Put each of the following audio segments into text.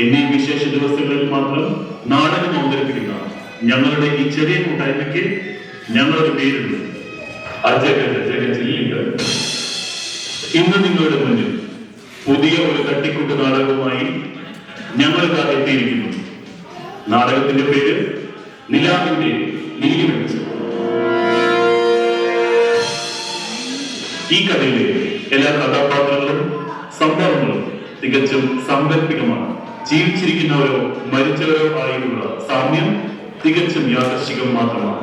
എന്നീ വിശേഷ ദിവസങ്ങളിൽ മാത്രം നാടകം അവതരിപ്പിക്കുന്ന ഞങ്ങളുടെ ഈ ചെറിയ കൂട്ടായ്മയ്ക്ക് ഞങ്ങളുടെ പേരുണ്ട് അജഗജഗജില്ലികൾ. ഇന്ന് നിങ്ങളുടെ മുന്നിൽ പുതിയ ഒരു തട്ടിക്കൂട്ട് നാടകവുമായി ഞങ്ങൾ എത്തിയിരിക്കുന്നു. നാടകത്തിന്റെ പേര് നിലാവിന്റെ നീലി വെളിച്ചം. ഈ കഥയിലെ എല്ലാ കഥാപാത്രങ്ങളും സംഭവങ്ങളും തികച്ചും സാങ്കല്പികമാണ്. ജീവിച്ചിരിക്കുന്നവരോ മരിച്ചവരോ ആയിട്ടുള്ള സാമ്യം തികച്ചും യാദൃശ്ചികം മാത്രമാണ്.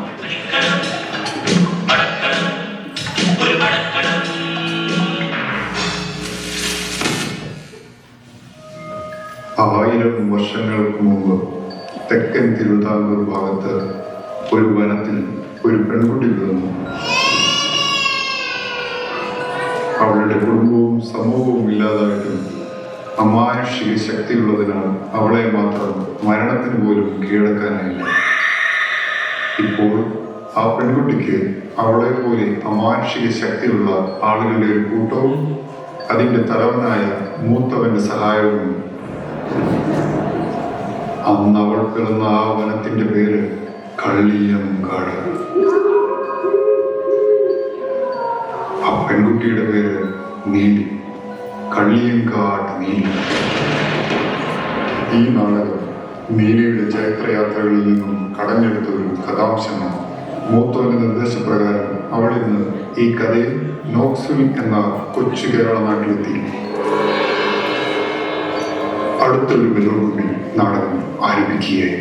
ആയിരം വർഷങ്ങൾക്ക് മുമ്പ് തെക്കൻ തിരുവിതാംകൂർ ഭാഗത്ത് ഒരു വനത്തിൽ ഒരു പെൺകുട്ടി പിറന്നു. അവളുടെ കുടുംബവും സമൂഹവും ഇല്ലാതായിട്ടും അമാനുഷിക ശക്തിയുള്ളതിനാൽ അവളെ മാത്രം മരണത്തിന് പോലും കീഴടക്കാനായില്ല. ഇപ്പോൾ ആ പെൺകുട്ടിക്ക് അവളെ പോലെ അമാനുഷിക ശക്തിയുള്ള ആളുകളുടെ ഒരു കൂട്ടവും അതിൻ്റെ തലവനായ മൂത്തവന്റെ സഹായവും. അന്ന് അവൾ പിറന്ന ആ വനത്തിന്റെ പേര് കള്ളിയങ്കാട്. ആ പെൺകുട്ടിയുടെ പേര് നീലി. കള്ളിയങ്കാട് നീലി. ഈ നാടകം നീലിയുടെ ചരിത്രയാത്രകളിൽ നിന്നും കടഞ്ഞെടുത്ത ഒരു കഥാംശമാണ്. മൂത്തോന്റെ നിർദ്ദേശപ്രകാരം അവൾ ഇന്ന് ഈ കഥയിൽ നോക്സ്വിൽ എന്ന കൊച്ചു കേരള നാട്ടിലെത്തി. അടുത്തൊരു ബലോടുകൂടി നാടകം ആരംഭിക്കുകയായി.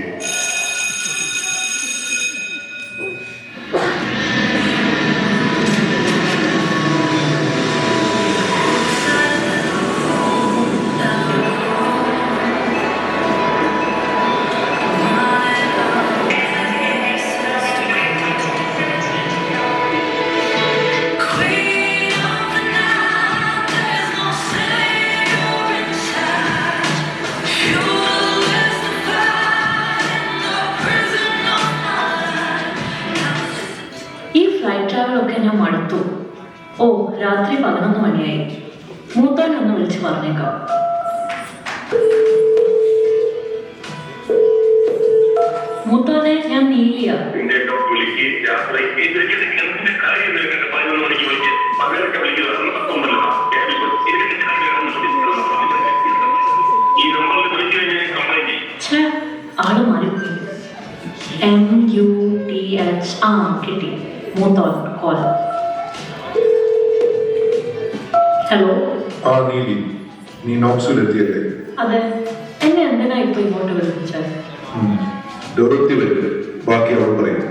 ഞാൻ മടുത്തു. ഓ, രാത്രി 11 മണിയായി. മൂത്തോനെ ഒന്ന് വിളിച്ച് പറഞ്ഞേക്കാം. മൂത്തോനെ, ഞാൻ നീലിയ. ആള് മാറിപ്പോയി. MUTH. കിട്ടി. മൂത്തോൻ കോൾ. ഹലോ. ആ നീലി, നീ നോക്സിൽ എത്തിയല്ലേ? അതെ. എന്നെ എന്തിനാ ഇപ്പൊ ഇങ്ങോട്ട് വിളിപ്പിച്ചത്? ഡോറത്തി വരും, ബാക്കി അവൾ പറയും.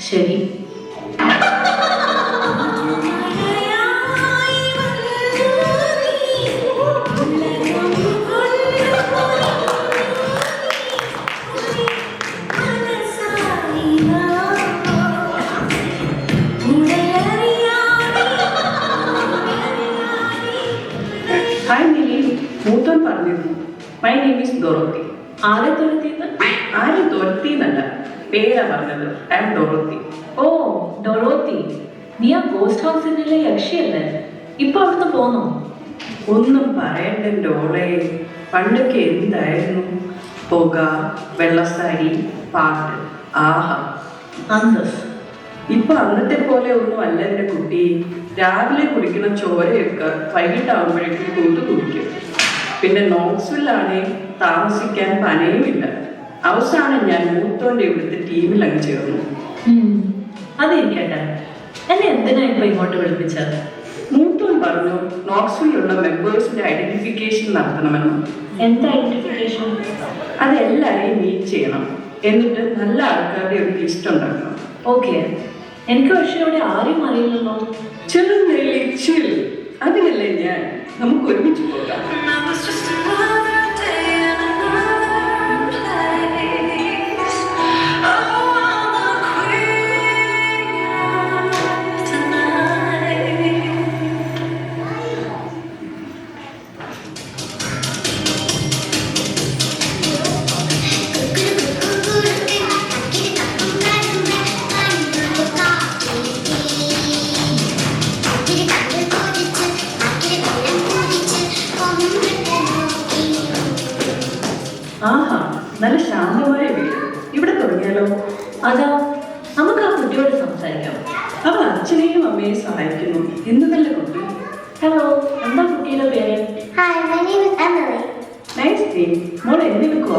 ശരി. ഹായ് നീലി, മൂത്തോൻ പറഞ്ഞിരുന്നു. My name is Dorothy. ആരെ തുരത്തിന്ന്? ആരും തുരത്തിന്നല്ല, പേരാ പറഞ്ഞത്. I am Dorothy. Oh, Dorothy. നീ ആ ഗോസ്റ്റ് ഹൗസിലെ യക്ഷിയല്ലേ? ഇപ്പൊ അവിടുന്ന് പോന്നോ? ഒന്നും പറയണ്ട ഡോളെ. പണ്ടൊക്കെ എന്തായിരുന്നു പുക, വെള്ളസാരി, പാട്ട്, ആഹാ അന്തസ്. ഇപ്പൊ അന്നത്തെ പോലെ ഒന്നും അല്ല എൻ്റെ കുട്ടി. രാവിലെ കുടിക്കുന്ന ചോരയൊക്കെ വൈകിട്ടാവുമ്പോഴേക്കും കുടിക്കും. പിന്നെ നോക്സ്വില്ലാണെ താമസിക്കാൻ പനയുമില്ല. അവസാനം ഞാൻ മൂത്തോന്റെ ഇവിടുത്തെ ടീമിൽ അങ്ങ് ചേർന്നു. അതിരിക്കട്ടെ, എന്നെ എന്തിനാ ഇപ്പൊ ഇങ്ങോട്ട് വിളിപ്പിച്ചത്? മൂത്തോൻ പറഞ്ഞു നോക്സ്വില്ലുള്ള മെമ്പേഴ്സിന്റെ ഐഡന്റിഫിക്കേഷൻ നടത്തണമെന്ന്. എന്താ ഐഡന്റിഫിക്കേഷൻ? അതെല്ലാരെയും മീറ്റ് ചെയ്യണം. എന്നിട്ട് നല്ല ആൾക്കാരുടെ ഒരു ലിസ്റ്റ് ഉണ്ടാക്കണം. ഓക്കെ. എനിക്ക് പക്ഷെ ഇവിടെ ആരും അറിയില്ലല്ലോ. ചെറുനെല്ലിച്ചിൽ അതിനല്ലേ ഞാൻ. നമുക്ക് ഒരുമിച്ച് പോകാം. കേട്ടോ. അതാ, നമുക്ക് ആ കുട്ടിയോട് സംസാരിക്കാം. അവൾ അച്ഛനെയും അമ്മയെയും സഹായിക്കുന്നു. എന്ത് നല്ല കുട്ടി. ഹലോ, എന്താ കുട്ടിയുടെ പേര്? Hi, my name is Emily. Nice name. മോൾ എന്തെടുക്കുക?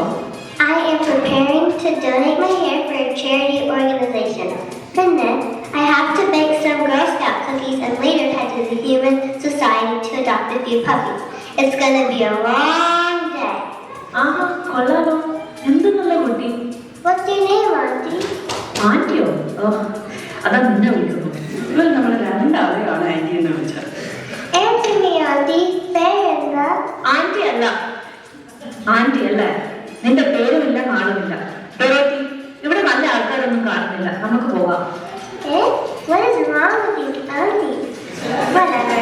I am preparing to donate my hair for a charity organization. And then I have to bake some Girl Scout cookies and later head to the Human Society to adopt a few puppies. It's gonna be a long day. ആഹാ, കൊള്ളാലോ. എന്ത് നല്ല കുട്ടി. What's your name, Auntie? ആന്റിയോ? ഓ, അതാ നിന്നെ വിളിക്കുന്നു. ഇവൾ നമ്മളെ രണ്ടാളെയാണ് anti എന്ന് വിളിച്ചത്. Answer me, Auntie. Fair enough. Auntie അല്ല. ആന്റി അല്ലേ? നിന്റെ പേരുമില്ല, നാളുമില്ല. ഡോറോത്തി, ഇവിടെ നല്ല ആൾക്കാരൊന്നും കാണുന്നില്ല. നമുക്ക് പോകാം. Eh? What is wrong with these aunties? Whatever.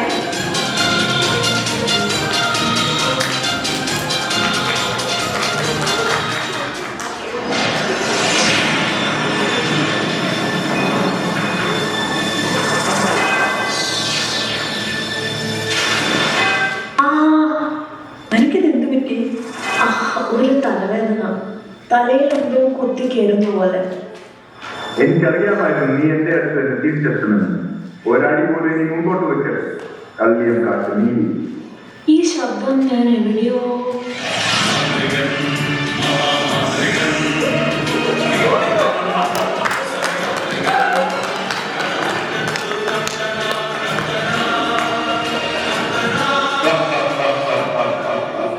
ആ, എനിക്കിത് എന്ത് പറ്റി? ആ, ഒരു തലവേദന. തലയിൽ എന്തോ കുത്തി കയറുന്ന പോലെ. എനിക്കറിയാമായിരുന്നു നീ എന്റെ അടുത്ത് തന്നെ തിരിച്ചെത്തുമെന്ന്. ഒരടി പോലും നീ മുമ്പോട്ട് വെക്കരുത്. കല്ലിയം കാട്ട് നീ. ഈ ശബ്ദം ഞാൻ എവിടെയോ.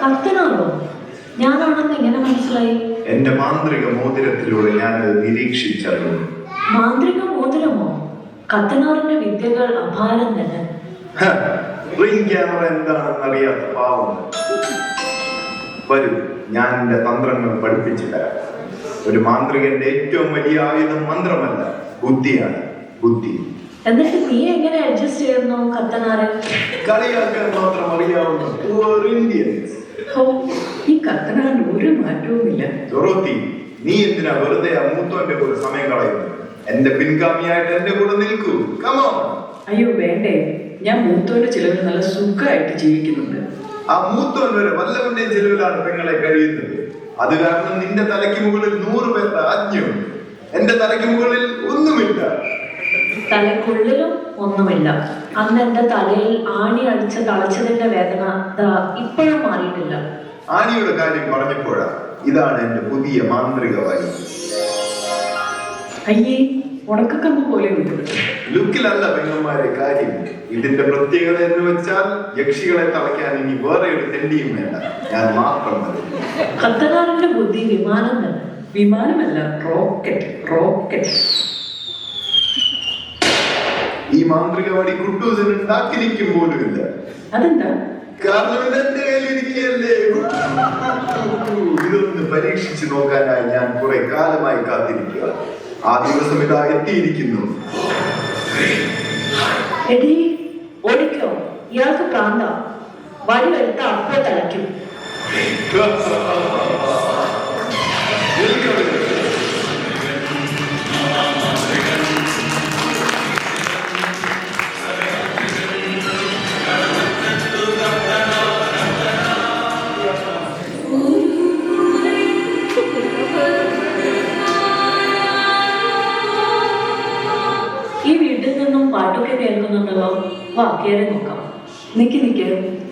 കത്തനാണോ? ഞാനാണെന്ന് എങ്ങനെ മനസ്സിലായി? എന്റെ മാന്ത്രിക മോതിരത്തിലൂടെ ഞാനത് നിരീക്ഷിച്ചറിയുന്നു. മാന്ത്രിക മോതിരമോ? കത്തനാറിന്റെ വിദ്യകൾ അപാരം തന്നെ. റിംഗ് ക്യാമറ എന്താണെന്ന് അറിയാത്ത പാവം. വരൂ, ഞാൻ എന്റെ തന്ത്രങ്ങൾ പഠിപ്പിച്ചു തരാം. ഒരു മാന്ത്രികന്റെ ഏറ്റവും വലിയ ആയുധം മന്ത്രമല്ല, ബുദ്ധിയാണ്. ബുദ്ധി. എന്നിട്ട് നീ എങ്ങനെ അഡ്ജസ്റ്റ് ചെയ്യുന്നു കത്തനാറെ? കളിയാക്കാൻ മാത്രം അറിയാവുന്ന poor Indians. ഓ, ഈ കത്തനാറിന് ഒരു മാറ്റവുമില്ല. ഡോറോത്തി, നീ എന്തിനാ വെറുതെ ആ മൂത്തോന്റെ കൂടെ സമയം കളയുന്നത്? എന്റെ പിൻഗാമിയായിട്ട് എന്റെ കൂടെ നിൽക്കൂ. കമോ. അയ്യോ വേണ്ടേ, ഞാൻ മൂത്തോന്റെ ചിലവിൽ നല്ല സുഖമായിട്ട് ജീവിക്കുന്നുണ്ട്. ആ മൂത്തോൻ വരെ വല്ലവന്റെ ചെലവിലാണ് പെങ്ങളെ കഴിയുന്നത്. അത് കാരണം നിന്റെ തലയ്ക്ക് മുകളിൽ 100 പേരുടെ ആജ്ഞയുണ്ട്. എന്റെ തലയ്ക്ക് മുകളിൽ ഒന്നുമില്ല. തലക്കുള്ളിലും ഒന്നുമില്ല. അന്ന് എന്റെ തലയിൽ ആണി അടിച്ച് തളച്ചതിന്റെ വേദന ഇപ്പോഴും മാറിയിട്ടില്ല. ആണിയുടെ കാര്യം പറഞ്ഞപ്പോഴാ ഇതാണ് എന്റെ പുതിയ മാന്ത്രിക വഴി. അയ്യേ, ഉണക്കക്കമ്പ് പോലെ ഉണ്ട്. ലുക്കിലല്ല പെങ്ങന്മാരെ കാര്യം. ഇതിന്റെ പ്രത്യേകത എന്ന് വെച്ചാൽ യക്ഷികളെ തളയ്ക്കാൻ ഇനി വേറെ ഒരു തെണ്ടിയും വേണ്ട, ഞാൻ മാത്രം മതി. കത്തനാറിന്റെ ബുദ്ധി വിമാനം തന്നെ. വിമാനമല്ല, റോക്കറ്റ്. റോക്കറ്റ്. ഈ മാന്ത്രിക വടി കുട്ടൂസിന് ഉണ്ടാക്കിയിരിക്കും പോലുമില്ല. അതെന്താ? കാരണം ഇതെന്റെ കയ്യിലിരിക്കുകയല്ലേ. ഇതൊന്ന് പരീക്ഷിച്ചു നോക്കാനായി ഞാൻ കുറെ കാലമായി കാത്തിരിക്കുക. ആ ദിവസം ഇതാ എത്തിയിരിക്കുന്നു. എടീ, ഓടിക്കോ. ഇയാൾക്ക് പ്രാന്ത. വടി എടുത്ത അപ്പോ തലയ്ക്കും. ഈ വീട്ടിൽ നിന്നും പാട്ടൊക്കെ കേൾക്കുന്നുണ്ടല്ലോ. വാ, കേറി നോക്കാം. നിക്ക്,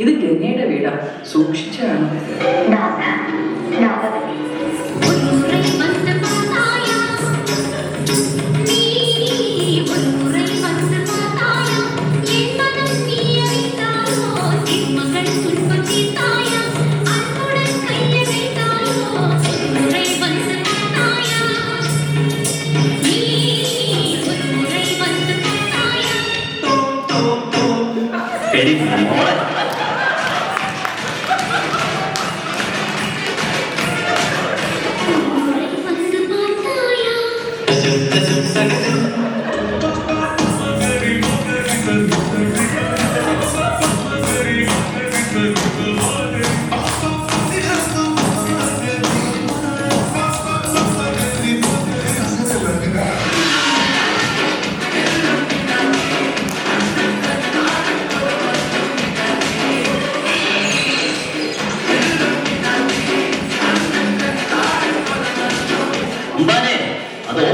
ഇത് ഗംഗയുടെ വീടാ. സൂക്ഷിച്ചാണ്. എടി മോളെ,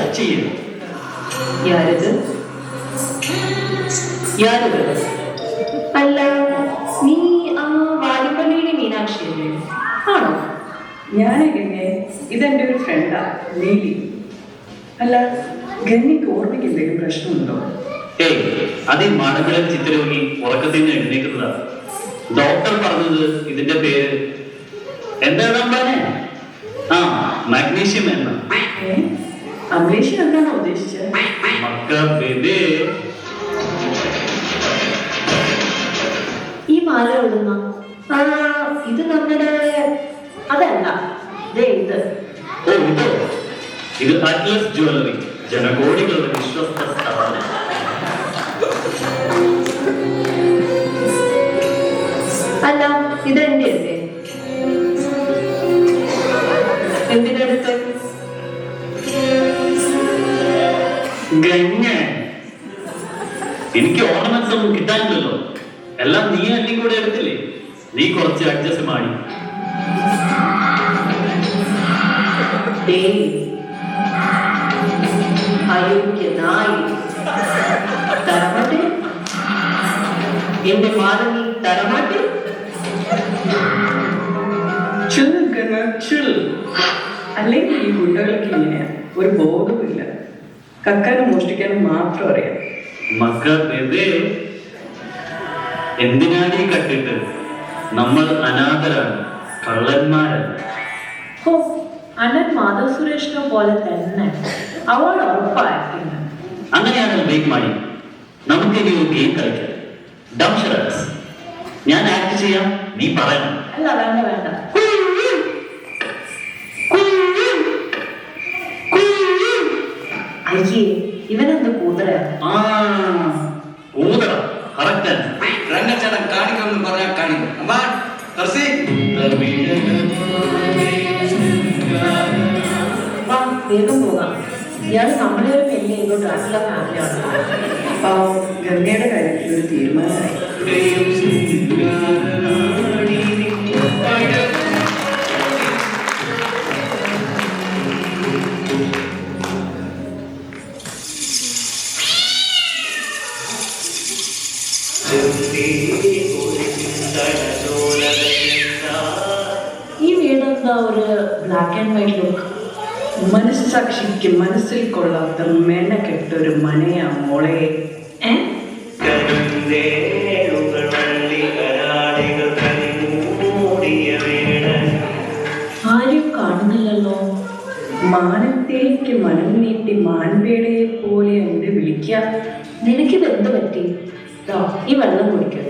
ടച്ച് ചെയ്യും. യാരിത്? യാരിത്? അല്ല, നീ ആ വാടിപ്പള്ളിയുടെ മീനാക്ഷി അല്ലേ? ആണോ? ഞാനെങ്ങനെ, ഇതെൻ്റെ ഒരു ഫ്രണ്ടാ നീലി. അല്ല, ഗന്നിക്ക് ഓർമ്മയ്ക്ക് എന്തെങ്കിലും പ്രശ്നമുണ്ടോ? ഏയ്, അത് ഈ മടവിളൻ ചിത്രരോഗി ഉറക്കത്തിൽ നിന്ന് എഴുന്നേക്കുന്നതാ. ഡോക്ടർ പറഞ്ഞത് ഇതിന്റെ പേര് എന്താണ് പറഞ്ഞേ? ആ, മാഗ്നീഷ്യം എന്ന. അമലേഷ്യ എന്താണോ ഉദ്ദേശിച്ചത്? മക്കളെ, ഈ മാല എവിടുന്ന? ആ, ഇത് നമ്മുടെ അതല്ല, ദേ ഇത്. ഓ ഇതോ, ഇത് അറ്റ്ലസ് ജ്വല്ലറി, ജനകോടികളുടെ വിശ്വസ്ത സ്ഥാപനം. അല്ല, ഇതെന്റെ അല്ലേ? എന്തിനടുത്ത്? ഗംഗ, എനിക്ക് ഓർണമെന്റ്സ് ഒന്നും കിട്ടാനില്ലല്ലോ. എല്ലാം നീ അല്ലി കൂടെ എടുത്തില്ലേ? നീ കുറച്ച് അഡ്ജസ്റ്റ് ಮಾಡಿ. അയോഗ്യനായി തരമാട്ടെ, എന്റെ മാല നീ തരമാട്ടെ. അല്ലെങ്കിൽ ഈ ഗുണ്ടകൾക്ക് ഇങ്ങനെയാ, ഒരു ബോധവുമില്ല. കക്കാനും മോഷ്ടിക്കാനും മാത്രം അറിയാം. മക്കളെ, എന്തിനാണ് ഈ കട്ടിട്ട്? നമ്മൾ അനാഥരാണ്, കള്ളന്മാരല്ല. ഹോ, അനൻ മാധവ് സുരേഷിനെ പോലെ തന്നെ അവൾ ഉറപ്പായിട്ടുണ്ട്. അങ്ങനെയാണ് ബ്രേക്ക് മണി. നമുക്ക് ഇനി ഒരു ഗെയിം കളിക്കാം. ഡം ഷറക്സ്. ഞാൻ ആക്ട് ചെയ്യാം, നീ പറയണം. അല്ല, വേണ്ട വേണ്ട. അയ്യേ, ഇവനെന്ത് കൂതറ? ആ, ഊതറ. കറക്റ്റ്. രംഗച്ചേട്ടൻ കാണിക്കുമെന്ന് പറഞ്ഞാൽ കാണിക്കും. അമ്മാ തുളസി, വാ, വേഗം പോകാം. ഇയാൾ നമ്മളെ ഒരു വലിയ ഏതോ ഡ്രാക്കുള്ള ഫാമിലിയാണ്. പാവം ഗംഗയുടെ കാര്യത്തിൽ ഒരു തീരുമാനമായി. ഈ വീട് എന്താ ഒരു ബ്ലാക്ക് ആൻഡ് വൈറ്റ് ലുക്ക്? മനസ്സാക്ഷിക്ക് മനസ്സിൽ കൊള്ളാത്ത മെനക്കെട്ടൊരു മനയാ മോളെ. ആരും കാണുന്നില്ലല്ലോ. മാനത്തേക്ക് മനം നീട്ടി മാൻപേടയെ പോലെ എന്ത് വിളിക്കാം. നിനക്കിത് എന്ത് പറ്റി? ഈ വെള്ളം കുടിക്കും.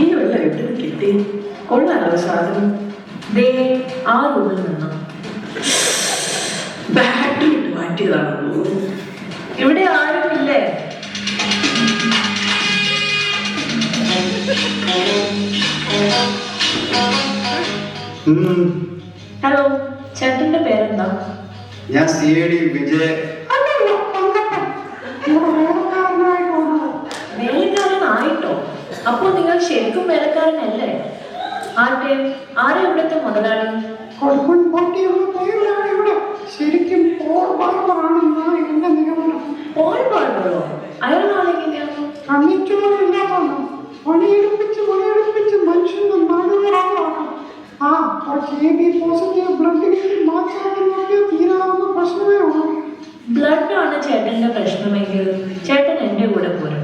ഈ വെള്ളം എവിടെ കിട്ടി? കൊള്ളാലോ സാധനം. ദേ ആ റൂമിൽ നിന്നും ബാറ്ററി ഇട്ട് മാറ്റിയതാണോ? ഇവിടെ ആരുമില്ലേ? ഹലോ, ചേട്ടന്റെ പേരെന്താ? ഞാൻ CID വിജയ്. വേലക്കാരനായിട്ടോ? അപ്പോ നിങ്ങൾ ശരിക്കും വേലക്കാരനല്ലേ? ആട്ടെ, ആരെ ഇവിടുത്തെ മുതലാളി? ശരിക്കും പോൾ ബാർബറാണെന്നാണ് എന്റെ നിഗമനം. പോൾ ബാർബറോ? അയാൾ ആളെങ്ങനെയാണ്? കണ്ണിച്ചോറില്ലാതാണ്. പണിയെടുപ്പിച്ച് മനുഷ്യന്റെ നാടുകളാണ്. ആ, കുറച്ച് AB പോസിറ്റീവ് ബ്ലഡ് മാറ്റാൻ തീരാവുന്ന പ്രശ്നമേ ഉള്ളൂ. ബ്ലഡ് ആണ് ചേട്ടന്റെ പ്രശ്നമെങ്കിൽ ചേട്ടൻ എന്റെ കൂടെ പോരും.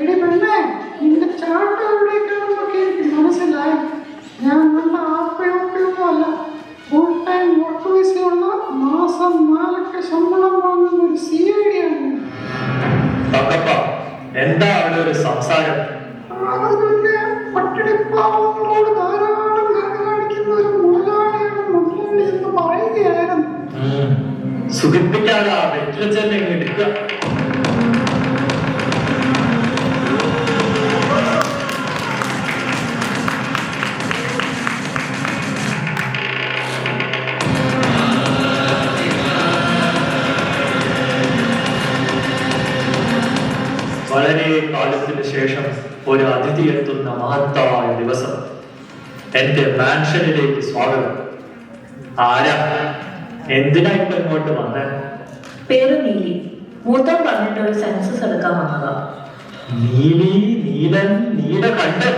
എടി പെണ്ണേ, നിന്റെ ചാട്ടം എവിടേക്കാണെന്നൊക്കെ എനിക്ക് മനസ്സിലായി. ഞാൻ നല്ല ആപ്പയൊന്നും അല്ല. ഫുൾ ടൈം വർക്ക് വിസയുള്ള മാസം 4 ശമ്പളം വാങ്ങുന്ന ഒരു CID ആണ്. എന്താ അവിടെ ഒരു സംസാരം? അതിന്റെ പട്ടിണിപ്പാവങ്ങളോട് ധാരാളം കാണിക്കുന്ന ഒരു മുതലാളിയാണ് മുതലാളി എന്ന് പറയുകയായിരുന്നു. സുഖിപ്പിക്കാതെ ആ വെറ്റിലച്ചെന്നെ എടുക്കുക. വളരെ കാലത്തിന് ശേഷം ഒരു അതിഥി എത്തുന്ന മഹത്തായ ദിവസം. എന്റെ മാൻഷനിലേക്ക് സ്വാഗതം. ആരാ? എന്തിനാ ഇപ്പൊ ഇങ്ങോട്ട് വന്നേ? പേര് നീലി. മൂത്തം പറഞ്ഞിട്ട് ഒരു സെൻസസ് എടുക്കാൻ വന്നതാ. നീലി, നീലൻ, നീലകണ്ഠൻ.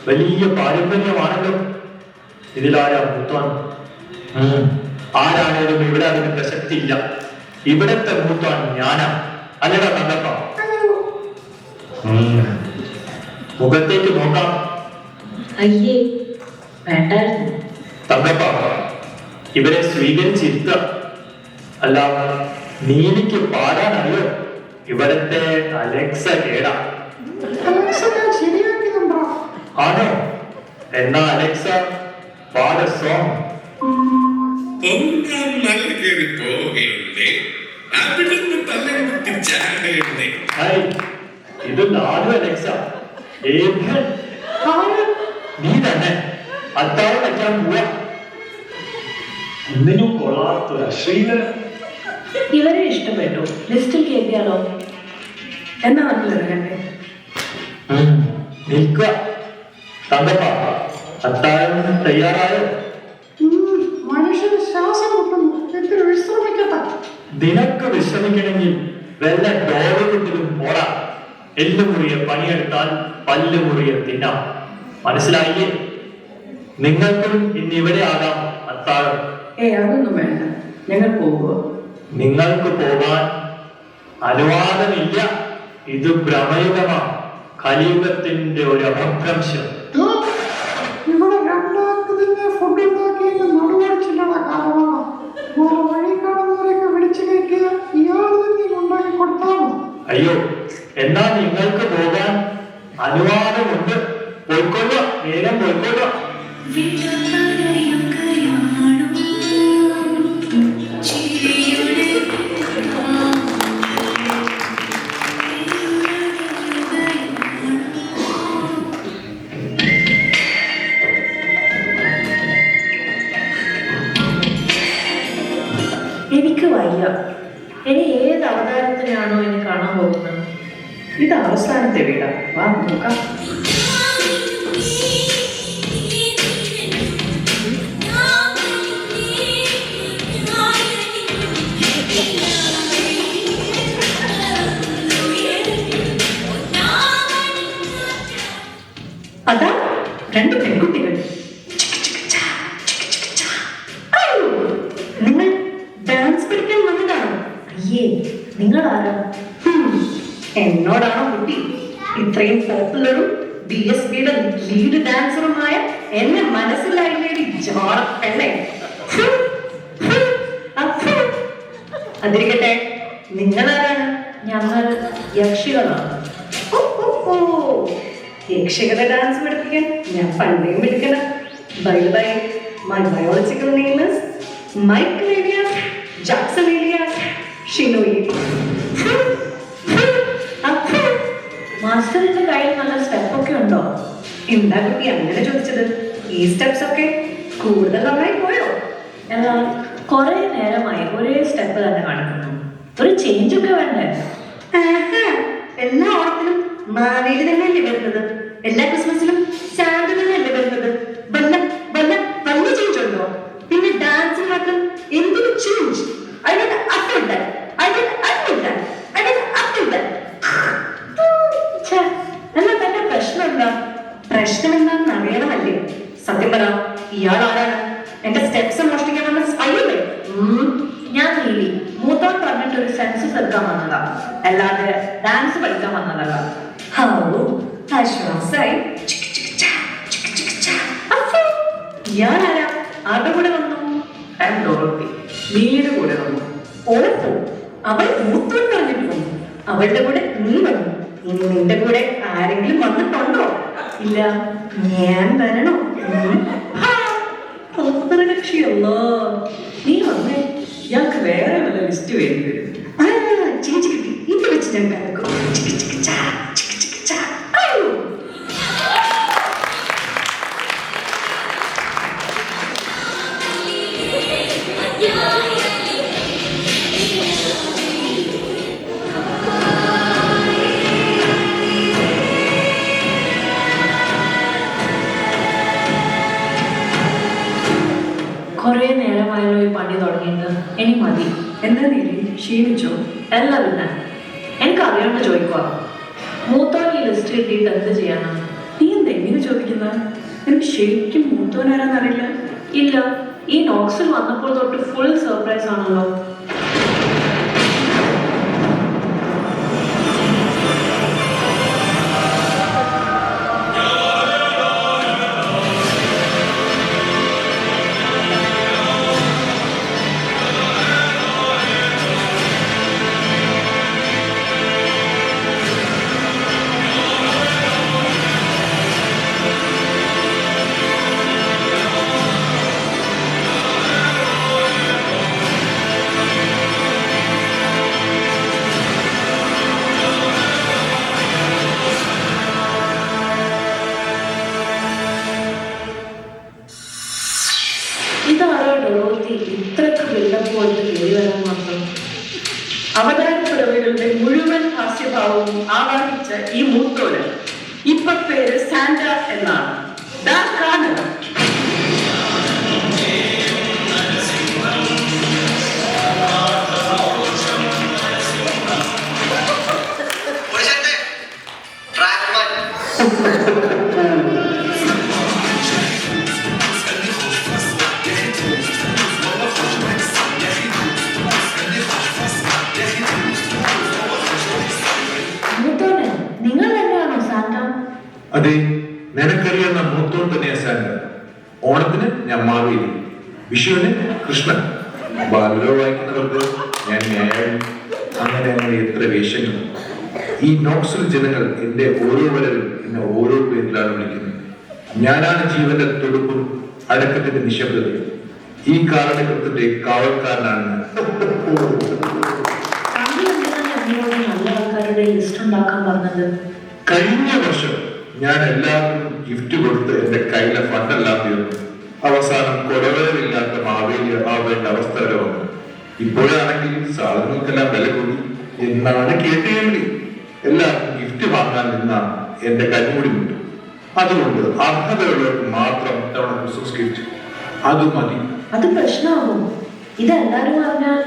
വലിയ പാരമ്പര്യമാണല്ലോ. ഇതിലാരാ മൂത്താൻ? ആരാണേലും ഇവിടെ അതിന് പ്രസക്തിയില്ല. ഇവിടത്തെ മൂത്താൻ ഞാനാ. അല്ലടാ തങ്കപ്പ? മുഖത്തേക്ക് നോക്കാം. അയ്യേ, വേണ്ടായിരുന്നു. തങ്കപ്പ, ഇവരെ സ്വീകരിച്ചിരുത്ത. അല്ല, നീലിക്ക് പാടാനറിയോ? ഇവിടത്തെ അലക്സ കേടാ. ശരിയാക്കിയിട്ടുണ്ടോ? ആണോ? എന്നാ അലക്സ പാട സോങ്. ഹായ്, ഇത് നാലു അലക്സ. ഏഭ്യൻ. നീ തന്നെ അത്താഴം വയ്ക്കാൻ പോവാ. ഒന്നിനും കൊള്ളാത്തൊരു അശ്ലീലം. ഇവരെ ഇഷ്ടപ്പെട്ടു. ലിസ്റ്റിൽ കയറ്റിയാലോ? എന്നാ വന്നില്ലേ? നിൽക്കുക. തങ്കപ്പ, അത്താഴം തയ്യാറായോ? മനുഷ്യന് ശ്വാസം മുട്ടുന്നു. ഇത്തിരി വിശ്രമിക്കട്ടെ. നിനക്ക് വിശ്രമിക്കണമെങ്കിൽ വല്ല ഡോറുകൊണ്ടിലും പോടാ. എല്ലുമുറിയ പണിയെടുത്താൽ പല്ലുമുറിയ തിന്നാം. മനസ്സിലായില്ലേ? നിങ്ങൾക്കും ഇന്നിവിടെ ആകാം അത്താഴം. അതൊന്നും വേണ്ട, ഞങ്ങൾ പോകുമോ? നിങ്ങൾക്ക് പോകാൻ അനുവാദമില്ല. ഇത് ഭ്രമയുഗമാണ്. കലിയുഗത്തിന്റെ ഒരു അപഭ്രംശം. ഇവിടെ രണ്ടാൾക്ക് തന്നെ ഫുഡ് ഉണ്ടാക്കിയെന്ന് നടുവടിച്ചിട്ടുള്ള കാലമാണ്. ഒരു വഴി കാണുന്നവരൊക്കെ വിളിച്ചു കയറ്റിയ ഇയാൾ തന്നെ ഉണ്ടാക്കി കൊടുത്താണോ? അയ്യോ, എന്നാ നിങ്ങൾക്ക് പോകാൻ അനുവാദമുണ്ട്. പോയിക്കൊള്ളുക, വേഗം പോയിക്കൊള്ളുക. എനിക്ക് വയ്യ. ഇനി ഏത് അവതാരത്തിനാണോ ഇനി കാണാൻ പോകുന്നത്? ഇത് അവസാനത്തെ വീടാ. വാ നോക്കാം. അതാ രണ്ട് പെൺകുട്ടികൾ. നിങ്ങൾ ഡാൻസ് പഠിക്കാൻ വന്നതാണോ? അയ്യേ, നിങ്ങൾ ആരാ? എന്നോടാണോ കുട്ടി? ഇത്രയും പോപ്പുലറും DSPയുടെ ലീഡ് ഡാൻസറുമായ എന്നെ മനസ്സിലായില്ലേടി ജോറപ്പെണ്ണെ? അതിരിക്കട്ടെ, നിങ്ങളാരാണ്? ഞങ്ങൾ യക്ഷികളാണ്. യക്ഷികളെ ഡാൻസ് പഠിപ്പിക്കാൻ ഞാൻ പണ്ടേയും പഠിക്കണം. Bye bye, my biological name is Michael Elias Jackson Elias Shinoy. മാസ്റ്ററിന്റെ കയ്യിൽ നല്ല സ്റ്റെപ്പൊക്കെ ഉണ്ടോ? എന്താ കുട്ടി അങ്ങനെ ചോദിച്ചത്? ഈ സ്റ്റെപ്സ് ഒക്കെ കൂടുതൽ നന്നായി പോയോ? എന്നാൽ കുറെ നേരമായി ഒരേ സ്റ്റെപ്പ് തന്നെ കാണിക്കുന്നു. ഒരു ചേഞ്ച് ഒക്കെ വേണ്ടേ? എല്ലാ ഓണത്തിനും മാവേലി തന്നെയല്ലേ വരുന്നത്? എല്ലാ ക്രിസ്മസിലും സാന്റ തന്നെയല്ലേ വരുന്നത്? വല്ല വല്ല വല്ല ചേഞ്ച് ഉണ്ടോ? പിന്നെ ഡാൻസിന് മാത്രം എന്തൊരു ചേഞ്ച്? എന്നാ തന്റെ പ്രശ്നം എന്താ? പ്രശ്നം എന്താണെന്ന് അറിയണമല്ലേ? സത്യം പറ, ഇയാൾ ആരാണ്? എന്റെ സ്റ്റെപ്സ് മോഷ്ടിക്കാൻ വന്ന സ്പൈയല്ലേ? ഞാൻ നീലി. മൂത്തോൻ പറഞ്ഞിട്ട് ഒരു സെൻസസ് എടുക്കാൻ വന്നതാ, അല്ലാതെ ഡാൻസ് പഠിക്കാൻ വന്നതല്ല. ആശ്വാസായി. ഇയാളാരാ? ആരുടെ കൂടെ വന്നു? നീയുടെ കൂടെ വന്നു. ഓഹോ, അവൾ മൂത്തോൻ പറഞ്ഞിട്ട് വന്നു. അവളുടെ കൂടെ നീ വന്നു. ഇനി നിന്റെ കൂടെ ആരെങ്കിലും വന്നിട്ടുണ്ടോ? ഇല്ല. ഞാൻ വരണോ? കക്ഷിയല്ലോ. നീ വന്നേ. ഇയാൾക്ക് വേറെ വല്ല ലിസ്റ്റ് വേണ്ടി വരും. ചേച്ചി കിട്ടി. ഇത് വെച്ച് ഞാൻ കലക്കും. ഇനി മതി. എന്താ നീലി, ക്ഷീണിച്ചോ? എല്ലാം പിന്നെ എനിക്കറിയാണ്ട് ചോദിക്കുക. മൂത്തോൻ ഈ ലിസ്റ്റ് കിട്ടിയിട്ട് എന്ത് ചെയ്യണം? നീ എന്താ എങ്ങനെ ചോദിക്കുന്ന? എനിക്ക് ശരിക്കും മൂത്തോനാരാന്നറിയില്ല. ഇല്ല, ഈ നോക്സിൽ വന്നപ്പോൾ തൊട്ട് ഫുൾ സർപ്രൈസ് ആണല്ലോ. ഇതാരോ ഡോറോത്തി ഇത്രക്ക് വെള്ളപ്പോൾ കയറി വരാൻ മാത്രം? അവതാരപ്പിറവികളുടെ മുഴുവൻ ഹാസ്യഭാവവും ആവാഹിച്ച ഈ മൂത്തോന് ഇപ്പൊ പേര് സാന്റ എന്നാണ്. ദാ കാണുക. മൂത്തോന് നിങ്ങൾ തന്നെയാണോ സാന്റ? അതെ, നിനക്കറിയാവുന്ന മൂത്തോൻ തന്നെയാ സാന്റ. ഓണത്തിന് ഞാൻ മാവേലി, വിഷുവിന് കൃഷ്ണൻ, ബാലരോ വായിക്കുന്നവർക്ക് ഞാൻ ന്യായം. അങ്ങനെ അങ്ങനെ എത്ര വേഷങ്ങൾ. ഈ നോക്സിൽ ജനങ്ങൾ എന്റെ ഓരോ വരവിൽ എന്നെ ഓരോ പേരിലാണ് വിളിക്കുന്നത്. ഞാനാണ് ജീവന്റെ തുടുപ്പും അടക്കത്തിന്റെ നിശബ്ദതയും. ഈ കാലഘട്ടത്തിന്റെ കാവൽക്കാരനാണ് ഞാൻ. നല്ല ആൾക്കാരുടെ ലിസ്റ്റ് ഉണ്ടാക്കാൻ പറഞ്ഞത്? കഴിഞ്ഞ വർഷം ഞാൻ എല്ലാവർക്കും ഗിഫ്റ്റ് കൊടുത്ത് എന്റെ കയ്യിലെ ഫണ്ടെല്ലാം തീർന്നു. അവസാനം കൊലവരവില്ലാത്ത മാവേലി ആവേണ്ട അവസ്ഥ വരെ വന്നു. ഇപ്പോഴാണെങ്കിൽ സാധനങ്ങൾക്കെല്ലാം വില കൂടി എന്നാണ് കേട്ടേണ്ടി. എല്ലാവർക്കും ഗിഫ്റ്റ് വാങ്ങാൻ നിന്നാണ് എന്റെ കൈമൂടി മുട്ടു. അതുകൊണ്ട് അർഹതയുള്ളവർക്ക് മാത്രം തവണ ക്രിസ്മസ് ഗിഫ്റ്റ്. അത് മതി. അത് പ്രശ്നമാകും. ഇതെല്ലാരും പറഞ്ഞാൽ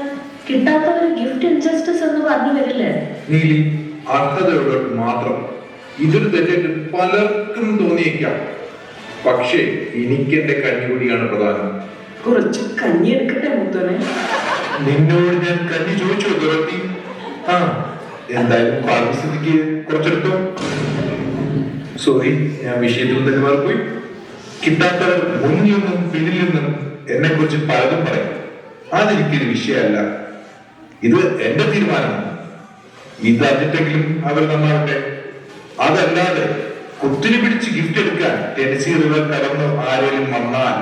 കിട്ടാത്തവര് ഗിഫ്റ്റ് ഇൻജസ്റ്റിസ് എന്ന് പറഞ്ഞു വരില്ലേ? നീലി, അർഹതയുള്ളവർക്ക് മാത്രം. ഇതൊരു തെറ്റായിട്ട് പലർക്കും തോന്നിയേക്കാം. പക്ഷേ എനിക്ക് എന്റെ കഞ്ഞികൂടിയാണ് പ്രധാനം. കുറച്ച് കഞ്ഞി എടുക്കട്ടെ മൂത്തോനെ? നിന്നോട് ഞാൻ കഞ്ഞി ചോദിച്ചു തുറത്തി. ആ, എന്തായാലും പാർവസ്ഥിതിക്ക് കുറച്ചെടുത്തോ. സോറി, ഞാൻ വിഷയത്തിൽ തന്നെ മാറിപ്പോയി. കിട്ടാത്തവർ മുന്നിൽ നിന്നും പിന്നിൽ നിന്നും എന്നെ കുറിച്ച് പലതും പറയും. അതെനിക്കൊരു വിഷയമല്ല. ഇത് എന്റെ തീരുമാനമാണ്. ഇത് അറിഞ്ഞിട്ടെങ്കിലും അവർ നന്നാവട്ടെ. അതല്ലാതെ കുത്തിരി പിടിച്ച് ഗിഫ്റ്റ് എടുക്കാൻ ടെന്നസി റിവർ കടന്ന് ആരെങ്കിലും വന്നാൽ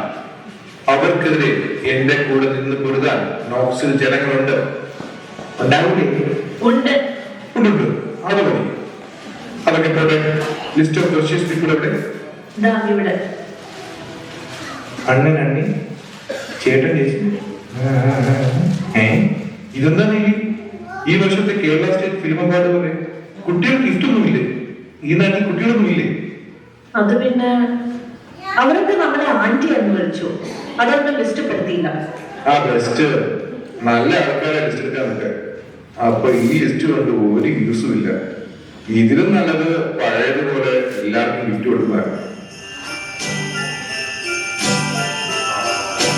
അവർക്കെതിരെ എന്റെ കൂടെ നിന്ന് പൊരുതാൻ നോക്സിൽ ജനങ്ങളുണ്ട്. ഉണ്ടാവില്ലേ? ഉണ്ട്. ഉണ്ട്. അത് മതി. അതൊക്കെ പോട്ടെ. ലിസ്റ്റ് ഓഫ് പ്രഷ്യസ് പീപ്പിൾ എവിടെ? ഇവിടെ. അണ്ണൻ, അണ്ണി, ചേട്ടൻ, ചേച്ചി. ഇതെന്താ നീ ഈ വർഷത്തെ കേരള സ്റ്റേറ്റ് ഫിലിം അവാർഡ് പോലെ കുട്ടികൾ ഗിഫ്റ്റ് ഒന്നുമില്ലേ? ഈ നാട്ടിൽ കുട്ടികളൊന്നുമില്ലേ? അത് പിന്നെ അവരൊക്കെ നമ്മളെ ആന്റി എന്ന് വിളിച്ചു. അതൊന്നും ലിസ്റ്റ് പെടുത്തിയില്ല. ആ ബെസ്റ്റ്. നല്ല ആൾക്കാരെ ലിസ്റ്റ് എടുക്കാൻ നിൽക്കാൻ. അപ്പൊ ഈ ലിസ്റ്റ് കൊണ്ട് ഒരു യൂസും ഇല്ല. ഇതിലും നല്ലത് പഴയതുപോലെ എല്ലാവർക്കും ഗിഫ്റ്റ് കൊടുക്കുക.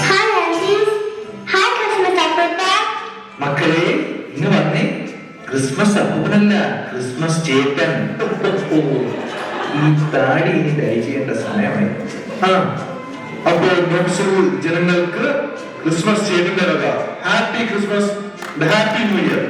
Hi, aunties. Hi, Christmas Papa. മക്കളെ ഇന്ന് വന്നേ. ക്രിസ്മസ് അപ്പൂപ്പനല്ല, ക്രിസ്മസ് ചേട്ടൻ. ഈ താടി ഇനി ഡൈ ചെയ്യേണ്ട സമയമായി. ആ, അപ്പോൾ ജനങ്ങൾക്ക് ക്രിസ്മസ് ചേട്ടന്റെ വക happy Christmas, happy new year.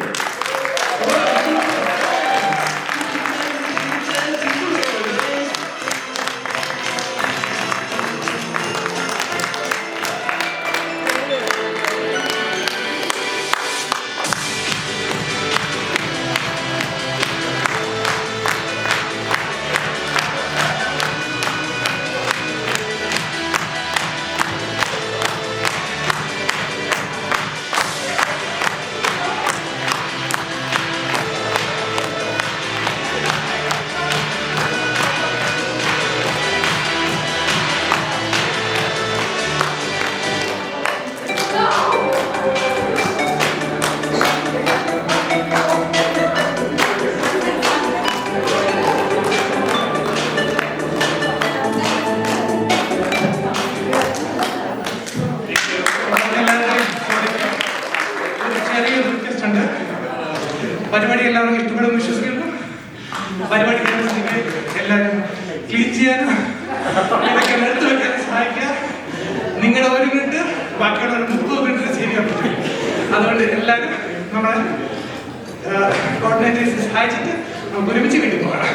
നിങ്ങൾ എല്ലാവരും ക്ലീൻ ചെയ്യാനും ഇതൊക്കെ എടുത്തു വെക്കാൻ സഹായിക്കുക. നിങ്ങളുടെ 1 മിനിറ്റ് ബാക്കിയുള്ള 30 മിനിറ്റ് ശരിയാ പറ്റും. അതുകൊണ്ട് എല്ലാവരും നമ്മളെ കോർഡിനേറ്റേഴ്സ് സഹായിച്ചിട്ട് നമുക്ക് ഒരുമിച്ച് വീട്ടിൽ പോകണം.